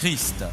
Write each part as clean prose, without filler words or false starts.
Christ.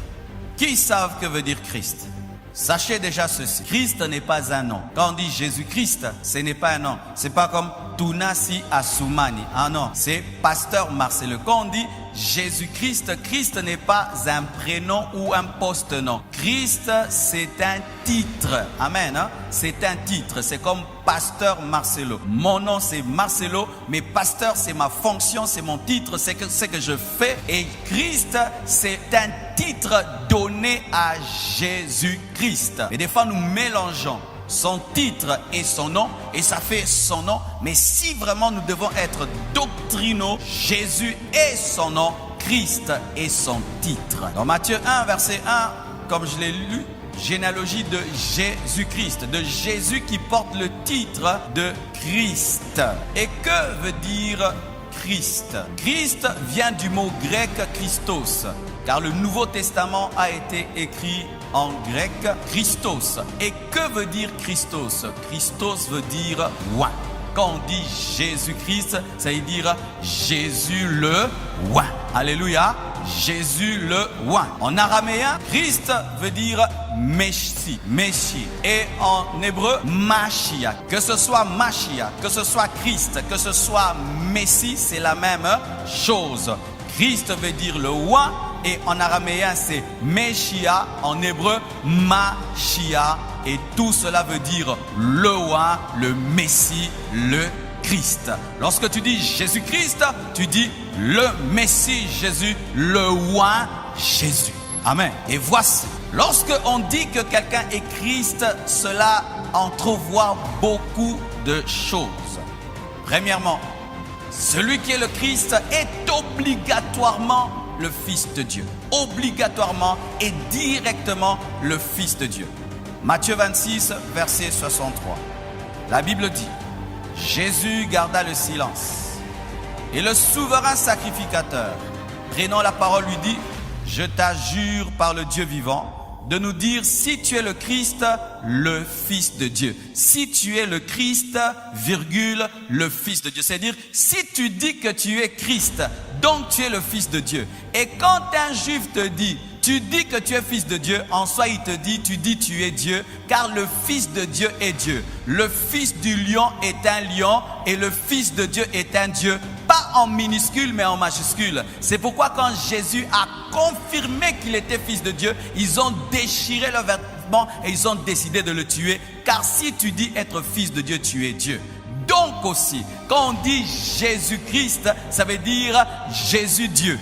Qui savent que veut dire Christ? Sachez déjà ceci, Christ n'est pas un nom. Quand on dit Jésus-Christ, ce n'est pas un nom. C'est pas comme Tunasi Assoumani. Ah non, c'est Pasteur Marcelo. Quand on dit Jésus-Christ, Christ n'est pas un prénom ou un post-nom. Christ, c'est un titre. Amen. Hein? C'est un titre. C'est comme Pasteur Marcelo. Mon nom, c'est Marcelo, mais pasteur, c'est ma fonction, c'est mon titre, c'est ce que je fais. Et Christ, c'est un titre donné à Jésus-Christ. Et des fois, nous mélangeons son titre et son nom, et ça fait son nom. Mais si vraiment nous devons être doctrinaux, Jésus est son nom, Christ est son titre. Dans Matthieu 1, verset 1, comme je l'ai lu, généalogie de Jésus-Christ, de Jésus qui porte le titre de Christ. Et que veut dire Christ? Christ vient du mot grec Christos, car le Nouveau Testament a été écrit en grec Christos. Et que veut dire Christos? Christos veut dire roi. Quand on dit Jésus-Christ, ça veut dire Jésus le roi. Alléluia. Jésus le roi. En araméen, Christ veut dire Messie, Messie. Et en hébreu, Mashiach. Que ce soit Mashiach, que ce soit Christ, que ce soit Messie, c'est la même chose. Christ veut dire le roi. Et en araméen, c'est Meshia, en hébreu, Mashiach. Et tout cela veut dire le roi, le Messie, le Christ. Lorsque tu dis Jésus-Christ, tu dis le Messie Jésus, le roi Jésus. Amen. Et voici, lorsque on dit que quelqu'un est Christ, cela entrevoit beaucoup de choses. Premièrement, celui qui est le Christ est obligatoirement le Fils de Dieu. Obligatoirement et directement le Fils de Dieu. Matthieu 26, verset 63. La Bible dit, Jésus garda le silence. Et le souverain sacrificateur, prenant la parole, lui dit, je t'adjure par le Dieu vivant, de nous dire si tu es le Christ, le Fils de Dieu. Si tu es le Christ, virgule, le Fils de Dieu. C'est-à-dire, si tu dis que tu es Christ, donc tu es le Fils de Dieu. Et quand un juif te dit, tu dis que tu es Fils de Dieu, en soi il te dit, tu dis tu es Dieu, car le Fils de Dieu est Dieu. Le Fils du lion est un lion et le Fils de Dieu est un Dieu. Pas en minuscule mais en majuscule. C'est pourquoi quand Jésus a confirmé qu'il était Fils de Dieu, ils ont déchiré leurs vêtements et ils ont décidé de le tuer. Car si tu dis être Fils de Dieu, tu es Dieu. Donc aussi, quand on dit Jésus-Christ, ça veut dire Jésus Dieu.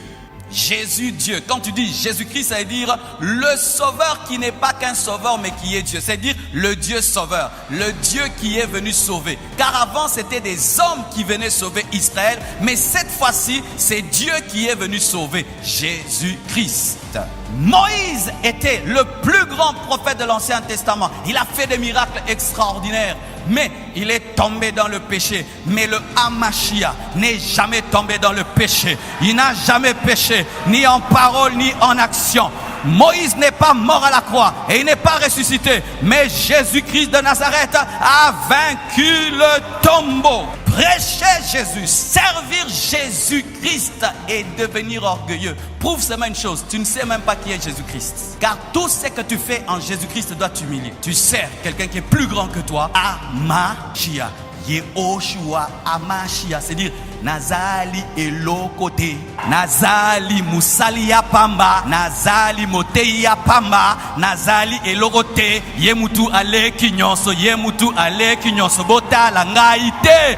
Jésus Dieu. Quand tu dis Jésus-Christ, ça veut dire le sauveur qui n'est pas qu'un sauveur mais qui est Dieu. C'est-à-dire le Dieu sauveur, le Dieu qui est venu sauver. Car avant c'était des hommes qui venaient sauver Israël, mais cette fois-ci c'est Dieu qui est venu sauver Jésus-Christ. Moïse était le plus grand prophète de l'Ancien Testament. Il a fait des miracles extraordinaires. Mais il est tombé dans le péché. Mais le Hamashiach n'est jamais tombé dans le péché. Il n'a jamais péché, ni en parole, ni en action. Moïse n'est pas mort à la croix et il n'est pas ressuscité. Mais Jésus-Christ de Nazareth a vaincu le tombeau. Prêcher Jésus, servir Jésus-Christ et devenir orgueilleux prouve seulement une chose, tu ne sais même pas qui est Jésus-Christ. Car tout ce que tu fais en Jésus-Christ doit t'humilier. Tu sers quelqu'un qui est plus grand que toi, Hamashiach. Yehoshua Hamashiach, c'est-à-dire Nazali Elokote, Nazali Musalia Pamba, Nazali Moteia Pamba, Nazali Elokote, Yemutu Ale Kinyonso, Yemutu Ale Kinyonso, Bota Langaite.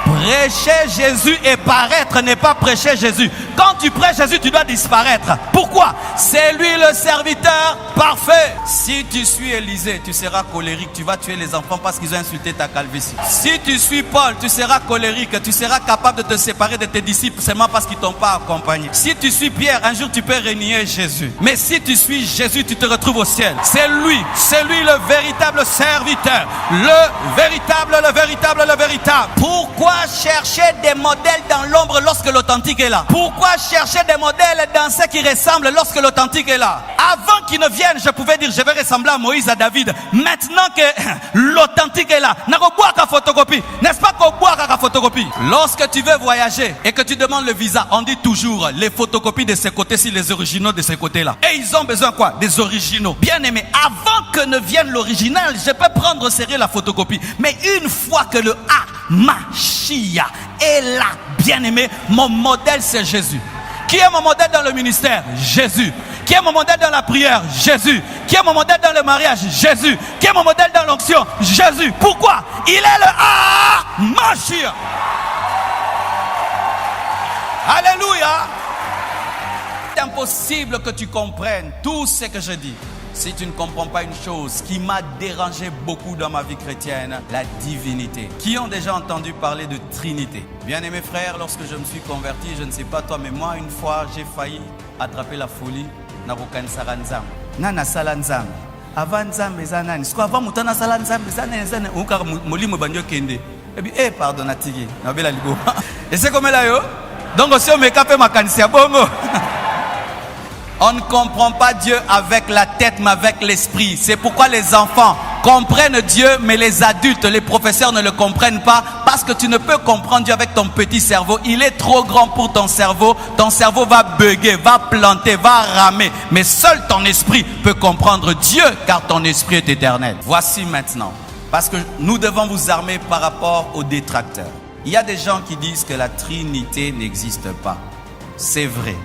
Prêcher Jésus et paraître n'est pas prêcher Jésus. Quand tu prêches Jésus, tu dois disparaître. Pourquoi? C'est lui le serviteur parfait. Si tu suis Élisée, tu seras colérique. Tu vas tuer les enfants parce qu'ils ont insulté ta calvitie. Si tu suis Paul, tu seras colérique. Tu seras capable de te séparer de tes disciples seulement parce qu'ils ne t'ont pas accompagné. Si tu suis Pierre, un jour tu peux renier Jésus. Mais si tu suis Jésus, tu te retrouves au ciel. C'est lui le véritable serviteur. Le véritable. Pourquoi Pourquoi chercher des modèles dans l'ombre lorsque l'authentique est là? Pourquoi chercher des modèles dans ce qui ressemble lorsque l'authentique est là? Avant qu'il ne vienne, je pouvais dire je vais ressembler à Moïse, à David. Maintenant que l'authentique est là, n'a pas boire qu'à photocopie. N'est-ce pas qu'on boit qu'à photocopie? Lorsque tu veux voyager et que tu demandes le visa, on dit toujours les photocopies de ces côtés-ci, les originaux de ces côtés-là. Et ils ont besoin quoi? Des originaux. Bien aimé, avant que ne vienne l'original, je peux prendre au sérieux la photocopie. Mais une fois que le Machia est là, bien aimé, mon modèle c'est Jésus. Qui est mon modèle dans le ministère? Jésus. Qui est mon modèle dans la prière? Jésus. Qui est mon modèle dans le mariage? Jésus. Qui est mon modèle dans l'onction? Jésus. Pourquoi? Il est le Machia. Alléluia. C'est impossible que tu comprennes tout ce que je dis si tu ne comprends pas une chose qui m'a dérangé beaucoup dans ma vie chrétienne, la divinité. Qui ont déjà entendu parler de Trinité? Bien aimés frères, lorsque je me suis converti, je ne sais pas toi, mais moi, une fois, j'ai failli attraper la folie. Nana salanzam. Avant nzambe zanani. Siko avant mutana salanzam zanani uka molimo banyo kende. Et puis pardonnatigi. Na bela libo. Et c'est comme là yo. Donc si on me capé makanisi bongo. On ne comprend pas Dieu avec la tête, mais avec l'esprit. C'est pourquoi les enfants comprennent Dieu, mais les adultes, les professeurs ne le comprennent pas. Parce que tu ne peux comprendre Dieu avec ton petit cerveau. Il est trop grand pour ton cerveau. Ton cerveau va bugger, va planter, va ramer. Mais seul ton esprit peut comprendre Dieu, car ton esprit est éternel. Voici maintenant, parce que nous devons vous armer par rapport aux détracteurs. Il y a des gens qui disent que la Trinité n'existe pas. C'est vrai.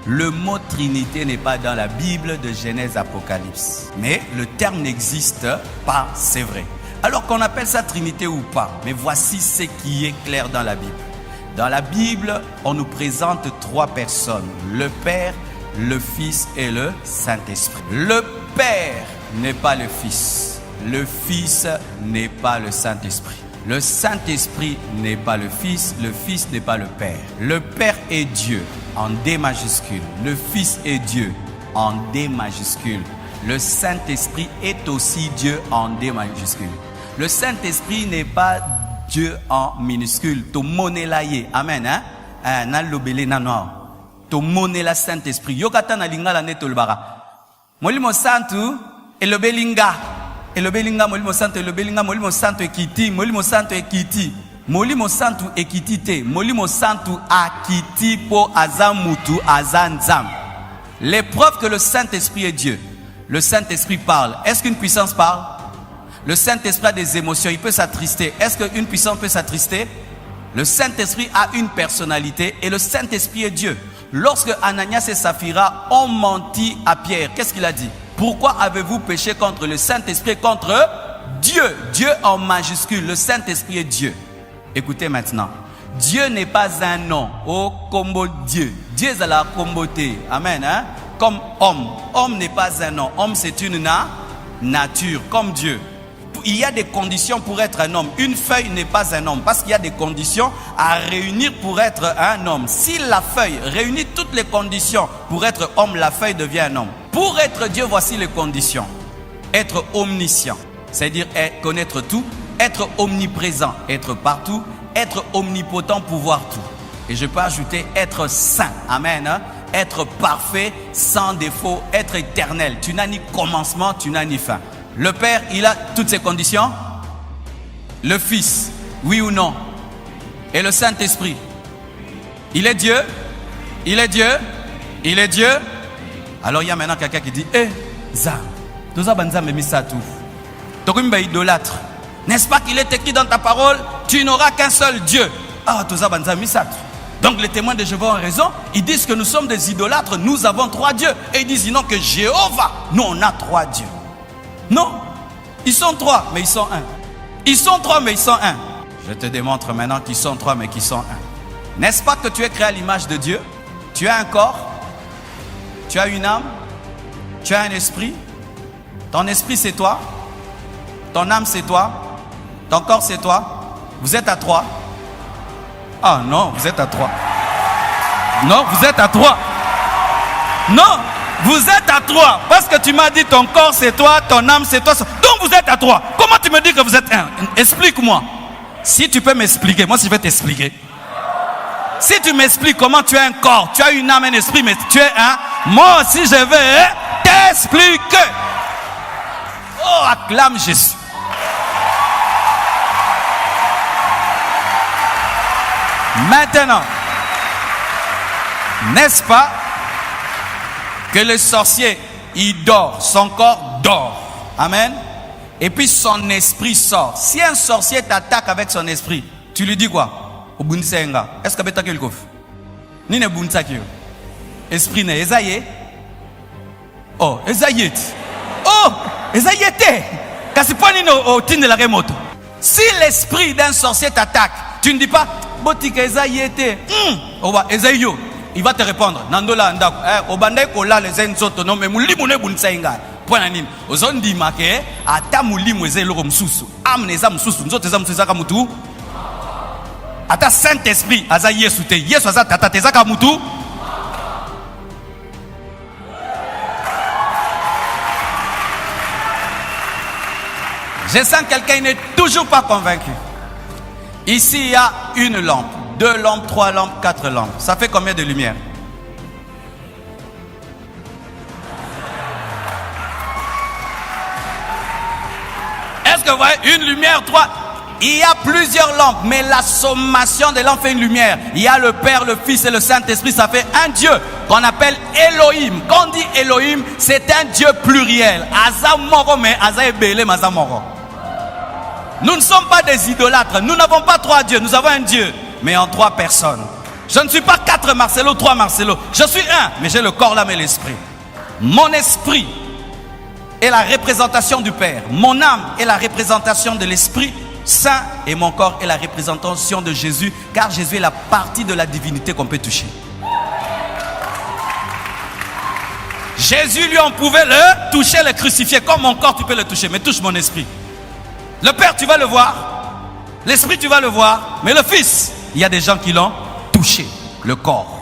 Le mot Trinité n'est pas dans la Bible de Genèse Apocalypse. Mais le terme n'existe pas, c'est vrai. Alors qu'on appelle ça Trinité ou pas. Mais voici ce qui est clair dans la Bible. Dans la Bible, on nous présente trois personnes. Le Père, le Fils et le Saint-Esprit. Le Père n'est pas le Fils. Le Fils n'est pas le Saint-Esprit. Le Saint-Esprit n'est pas le Fils n'est pas le Père. Le Père est Dieu en D majuscule. Le Fils est Dieu en D majuscule. Le Saint-Esprit est aussi Dieu en D majuscule. Le Saint-Esprit n'est pas Dieu en minuscule. To monelaye. Amen. Hein? Na lobele na noir. To monela Saint-Esprit. Yokata na lingala netolbara. Molimo santu elobelinga. Elobelinga molimo santo elobelinga molimo santo ekiti molimo santo ekiti molimo santo ekiti te molimo santo akiti po azamutu azanzam. Les preuves que le Saint-Esprit est Dieu. Le Saint-Esprit parle. Est-ce qu'une puissance parle? Le Saint-Esprit a des émotions, il peut s'attrister. Est-ce qu'une puissance peut s'attrister? Le Saint-Esprit a une personnalité et le Saint-Esprit est Dieu. Lorsque Ananias et Saphira ont menti à Pierre, qu'est-ce qu'il a dit? Pourquoi avez-vous péché contre le Saint-Esprit, contre Dieu? Dieu en majuscule, le Saint-Esprit est Dieu. Écoutez maintenant, Dieu n'est pas un nom. Oh, combo Dieu. Dieu est la comboté. Amen. Hein? Comme homme. Homme n'est pas un nom. Homme, c'est une nature, comme Dieu. Il y a des conditions pour être un homme. Une feuille n'est pas un homme parce qu'il y a des conditions à réunir pour être un homme. Si la feuille réunit toutes les conditions pour être homme, la feuille devient un homme. Pour être Dieu, voici les conditions. Être omniscient, c'est-à-dire connaître tout. Être omniprésent, être partout. Être omnipotent, pouvoir tout. Et je peux ajouter être saint. Amen. Hein? Être parfait, sans défaut, être éternel. Tu n'as ni commencement, tu n'as ni fin. Le Père, il a toutes ces conditions. Le Fils, oui ou non? Et le Saint-Esprit, il est Dieu? Il est Dieu? Il est Dieu? Alors il y a maintenant quelqu'un qui dit, idolâtre. N'est-ce pas qu'il est écrit dans ta parole, tu n'auras qu'un seul Dieu? Donc les témoins de Jéhovah ont raison. Ils disent que nous sommes des idolâtres, nous avons trois dieux. Et ils disent non que Jéhovah, nous on a trois dieux. Non, ils sont trois, mais ils sont un. Ils sont trois, mais ils sont un. Je te démontre maintenant qu'ils sont trois, mais qu'ils sont un. N'est-ce pas que tu es créé à l'image de Dieu? Tu as un corps, tu as une âme, tu as un esprit. Ton esprit c'est toi, ton âme c'est toi, ton corps c'est toi. Vous êtes à trois. Ah non, vous êtes à trois. Non, vous êtes à trois. Non, vous êtes à trois. Parce que tu m'as dit ton corps c'est toi, ton âme c'est toi. Donc vous êtes à trois. Comment tu me dis que vous êtes un? Explique-moi. Si tu peux m'expliquer, moi si je vais t'expliquer. Si tu m'expliques comment tu as un corps, tu as une âme, un esprit, mais tu es un, moi aussi je vais t'expliquer. Oh, acclame Jésus. Maintenant, n'est-ce pas que le sorcier, il dort, son corps dort. Amen. Et puis son esprit sort. Si un sorcier t'attaque avec son esprit, tu lui dis quoi? Est-ce que tu as quelque chose? Ni ne buntsaki. Esprit ne ezaye. Oh, ezayet. Oh, ezayete. Kasi poni no tinde la remote. Si l'esprit d'un sorcier t'attaque, tu ne dis pas botika ezayete. Oba ezayo. Il va te répondre. Nandola ndako. Obandai kola les enzoto no me mulimu ne buntsainga. Point nini. Ozondi make ata mulimu ezelo msusu. Amneza msusu nzoto eza msusu ka mutu. Ata Saint-Esprit aza Yesu te. Yesu aza tata te zaka mutu. Je sens quelqu'un n'est toujours pas convaincu. Ici il y a une lampe, 2 lampes, 3 lampes, 4 lampes. Ça fait combien de lumière? Est-ce que vous voyez une lumière, 3? Il y a plusieurs lampes, mais la sommation des lampes fait une lumière. Il y a le Père, le Fils et le Saint-Esprit. Ça fait un Dieu qu'on appelle Elohim. Quand on dit Elohim, c'est un Dieu pluriel. Azamoro, mais Azaebele, Mazamoro. Nous ne sommes pas des idolâtres. Nous n'avons pas 3 dieux. Nous avons un Dieu, mais en 3 personnes. Je ne suis pas 4 Marcelo, 3 Marcelo. Je suis un, mais j'ai le corps, l'âme et l'esprit. Mon esprit est la représentation du Père. Mon âme est la représentation de l'Esprit Saint et mon corps est la représentation de Jésus, car Jésus est la partie de la divinité qu'on peut toucher. Jésus, lui, on pouvait le toucher, le crucifier. Comme mon corps, tu peux le toucher, mais touche mon esprit. Le Père, tu vas le voir. L'Esprit, tu vas le voir. Mais le Fils, il y a des gens qui l'ont touché, le corps.